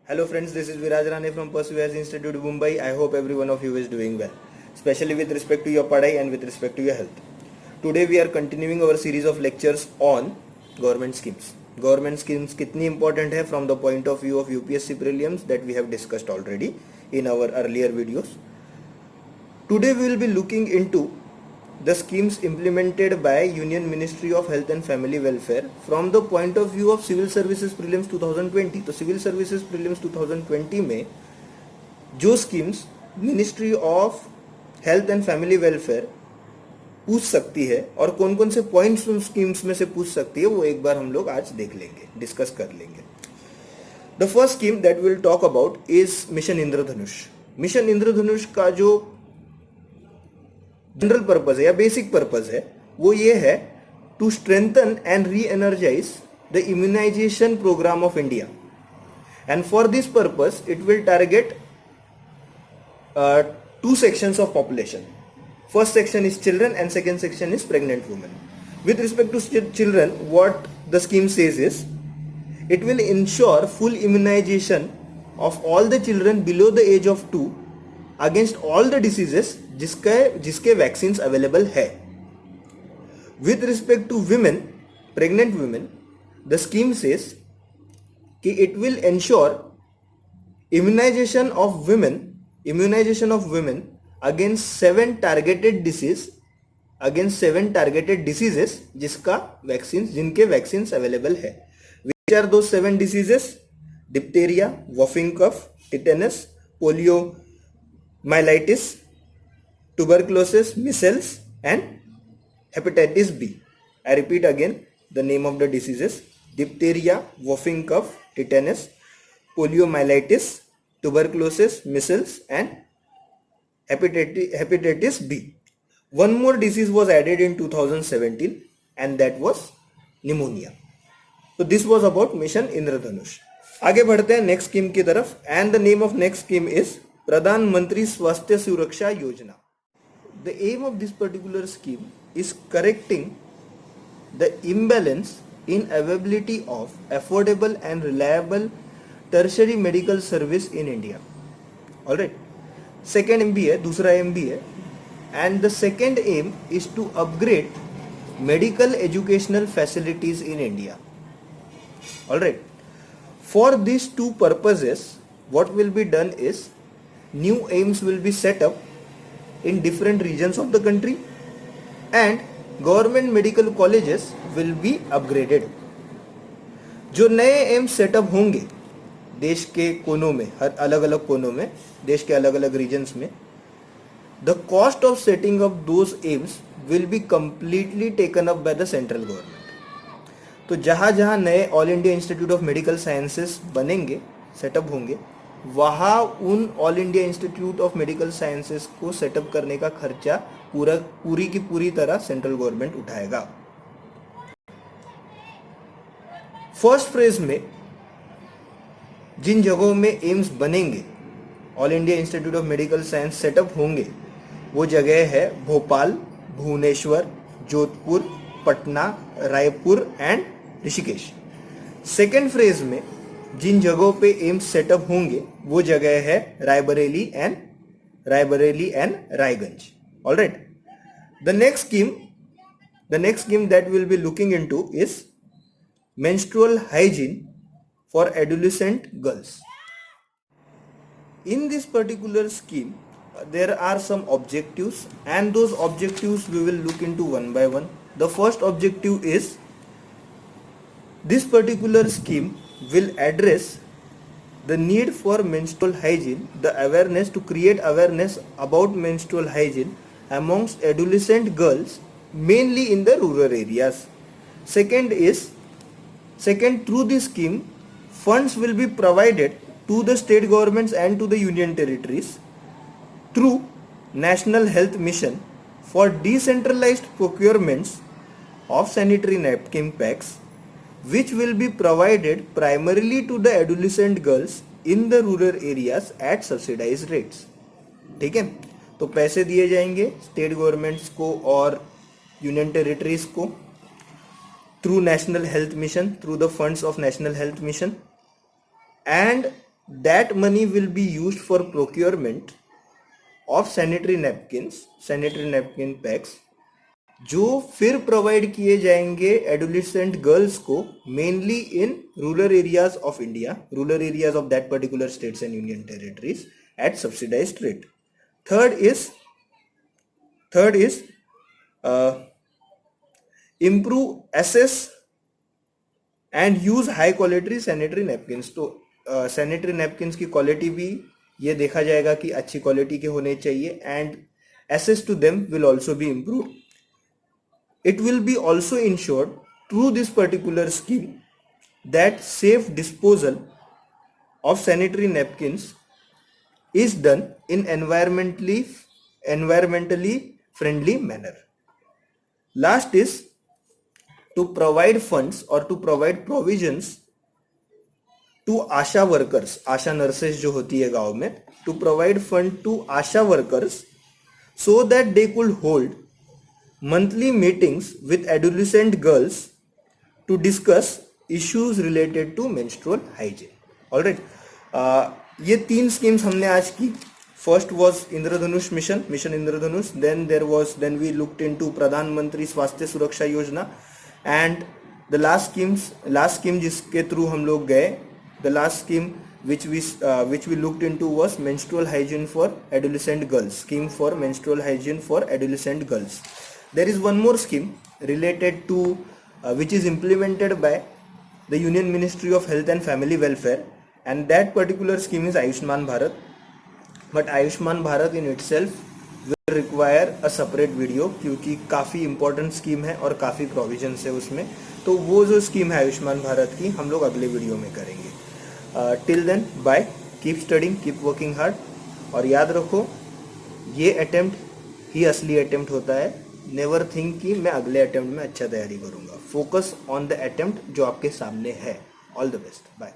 Hello friends, this is Viraj Rane from Perseverance Institute Mumbai. I hope every one of you is doing well, especially with respect to your padai and with respect to your health. Today we are continuing our series of lectures on government schemes. Government schemes कितनी important है from the point of view of UPSC prelims that we have discussed already in our earlier videos. Today we will be looking into the schemes implemented by Union Ministry of Health and Family Welfare from the point of view of Civil Services Prelims 2020. तो Civil Services Prelims 2020 में जो schemes Ministry of Health and Family Welfare पूछ सकती है और कौन कौन से पॉइंट्स उन स्कीम्स में से पूछ सकती है वो एक बार हम लोग आज देख लेंगे, डिस्कस कर लेंगे. The first scheme that will talk about is mission Indradhanush. Mission Indradhanush का जो जनरल पर्पज है या बेसिक पर्पज है वो ये है to strengthen and re energise the immunisation programme of India and for this purpose it will target two sections of population. First section is children and second section is pregnant women. With respect to children, what the scheme says is it will ensure full immunization of all the children below the age of 2 against all the diseases जिसके vaccines available है. With respect to women, pregnant women, the scheme says कि it will ensure immunization of women against 7 targeted diseases जिनके vaccines available है. Which are those 7 diseases? Diphtheria, whooping cough, tetanus, poliomyelitis, tuberculosis, measles and hepatitis B. I repeat again the name of the diseases: diphtheria, whooping cough, tetanus, poliomyelitis, tuberculosis, measles and hepatitis B. One more disease was added in 2017 and that was pneumonia. So this was about Mission Indradhanush. आगे बढ़ते हैं next scheme की तरफ and the name of next scheme is प्रधानमंत्री स्वास्थ्य सुरक्षा योजना. The aim of this particular scheme is correcting the imbalance in availability of affordable and reliable tertiary medical service in India. Alright. Second aim भी है, दूसरा aim भी है, and the second aim is to upgrade medical educational facilities in India. Alright. For these two purposes, what will be done is new aims will be set up in different regions of the country and government medical colleges will be upgraded. जो नए M setup होंगे देश के कोनों में, हर अलग अलग कोनों में, देश के अलग अलग रीजन्स में, the cost of setting up those aims will be completely taken up by the central government. तो जहाँ जहाँ नए All India Institute of Medical Sciences बनेंगे, सेटअप होंगे, वहाँ उन All India Institute of Medical Sciences को सेटअप करने का खर्चा पूरी की पूरी तरह सेंट्रल गवर्नमेंट उठाएगा. फर्स्ट फेज में जिन जगहों में एम्स बनेंगे, All India Institute of Medical Science setup होंगे, वो जगह है Bhopal, Bhubaneswar, Jodhpur, Patna, Raipur and Rishikesh. Second phase में जिन जगहों पे एम्स सेटअप होंगे वो जगह है Raebareli and Raiganj. Alright. The next scheme that will be looking into is menstrual hygiene for adolescent girls. In this particular scheme, there are some objectives and those objectives we will look into one by one. The first objective is this particular scheme will address the need for menstrual hygiene, the awareness, to create awareness about menstrual hygiene amongst adolescent girls, mainly in the rural areas. Second, through this scheme, funds will be provided to the state governments and to the union territories through National Health Mission for decentralized procurements of sanitary napkin packs, which will be provided primarily to the adolescent girls in the rural areas at subsidized rates. ठीक है, तो पैसे दिए जाएंगे state governments को और union territories को through National Health Mission, through the funds of National Health Mission, and that money will be used for procurement of sanitary napkin packs, जो फिर प्रोवाइड किए जाएंगे एडोलिसेंट गर्ल्स को mainly in rural areas of India, rural areas of that particular states and union territories at subsidised rate. Third is improve, assess and use high quality sanitary napkins. तो sanitary napkins की quality भी ये देखा जाएगा कि अच्छी quality के होने चाहिए, and access to them will also be improved. It will be also ensured through this particular scheme that safe disposal of sanitary napkins is done in environmentally friendly manner. Last is to provide funds or to provide provisions to Asha workers, Asha nurses जो होती है गांव में, to provide fund to Asha workers so that they could hold monthly meetings with adolescent girls to discuss issues related to menstrual hygiene. Alright, ये 3 schemes हमने आज की. First was Indradhanush mission Indradhanush. Then we looked into प्रधानमंत्री स्वास्थ्य सुरक्षा योजना, and the last scheme जिसके through हम लोग गए, the last scheme which we looked into was menstrual hygiene for adolescent girls, scheme for menstrual hygiene for adolescent girls. There is one more scheme related to which is implemented by the Union Ministry of Health and Family Welfare, and that particular scheme is Ayushman Bharat. But Ayushman Bharat in itself will require a separate video, क्योंकि काफ़ी important scheme है और काफ़ी provisions है उसमें. तो वो जो scheme है आयुष्मान भारत की हम लोग अगले वीडियो में करेंगे. Till then, bye. Keep studying, keep working hard. और याद रखो ये अटेम्प्ट ही असली अटेम्प्ट होता है. नेवर थिंक कि मैं अगले अटेम्प्ट में अच्छा तैयारी करूंगा. फोकस ऑन द अटेम्प्ट जो आपके सामने है. All the best. बाय.